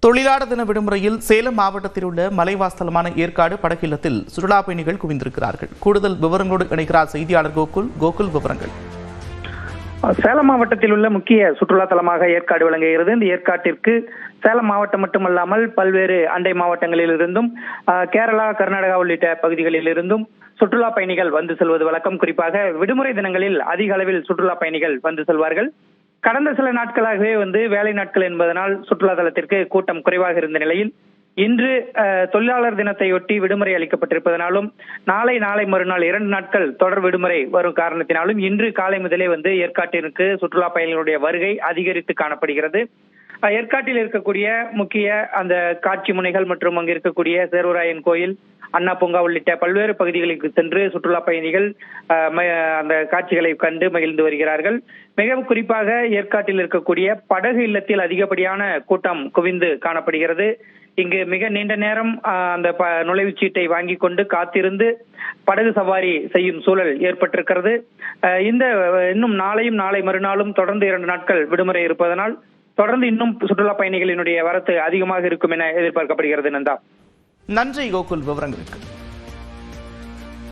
தொழிலாளர் தின விடுமுறையில் சேலம் மாவட்டத்தில் உள்ள மலைவாசலமான ஏற்காடு படகு இல்லத்தில் சுற்றுலா பயணிகள் குவிந்திருக்கிறார்கள். கூடுதல் விவரங்களோடு இணைக்கிறார் செய்தியாளர் கோகுல். விவரங்கள். சேலம் மாவட்டத்தில் உள்ள முக்கிய சுற்றுலா தலமாக ஏற்காடு விளங்குகிறது. இந்த ஏற்காட்டிற்கு சேலம் மாவட்டம் மட்டுமல்லாமல் பல்வேறு அண்டை மாவட்டங்களில் இருந்தும் கேரளா, கர்நாடகா உள்ளிட்ட பகுதிகளில் இருந்தும் சுற்றுலா பயணிகள் வந்து செல்வது வழக்கம். குறிப்பாக விடுமுறை தினங்களில் அதிக அளவில் சுற்றுலா பயணிகள் வந்து செல்வார்கள். கடந்த சில நாட்களாகவே வேலை நாட்கள் என்பதனால் சுற்றுலா தலத்திற்கு கூட்டம் குறைவாக இருந்த நிலையில் இன்று தொழிலாளர் தினத்தையொட்டி விடுமுறை அளிக்கப்பட்டிருப்பதனாலும் நாளை மறுநாள் 2 நாட்கள் தொடர் விடுமுறை வரும் காரணத்தினாலும் இன்று காலை முதலே ஏற்காட்டிற்கு சுற்றுலா பயணிகளுடைய வருகை அதிகரித்து காணப்படுகிறது. ஏற்காட்டில் இருக்கக்கூடிய முக்கிய அந்த காட்சி முனைகள் மற்றும் அங்கு இருக்கக்கூடிய சேர்வராயன் கோயில், அண்ணா பூங்கா உள்ளிட்ட பல்வேறு பகுதிகளுக்கு சென்று சுற்றுலா பயணிகள் அந்த காட்சிகளை கண்டு மகிழ்ந்து வருகிறார்கள். மிக குறிப்பாக ஏற்காட்டில் இருக்கக்கூடிய படகு இல்லத்தில் அதிகப்படியான கூட்டம் குவிந்து காணப்படுகிறது. இங்கு மிக நீண்ட நேரம் அந்த நுழைவுச்சீட்டை வாங்கி கொண்டு காத்திருந்து படகு சவாரி செய்யும் சூழல் ஏற்பட்டிருக்கிறது. இன்னும் நாளை மறுநாளும் தொடர்ந்து 2 நாட்கள் விடுமுறை இருப்பதனால் தொடர்ந்து இன்னும் சுற்றுலா பயணிகளினுடைய வரத்து அதிகமாக இருக்கும் என எதிர்பார்க்கப்படுகிறது. நன்றி கோகுல் விவரங்களுக்கு.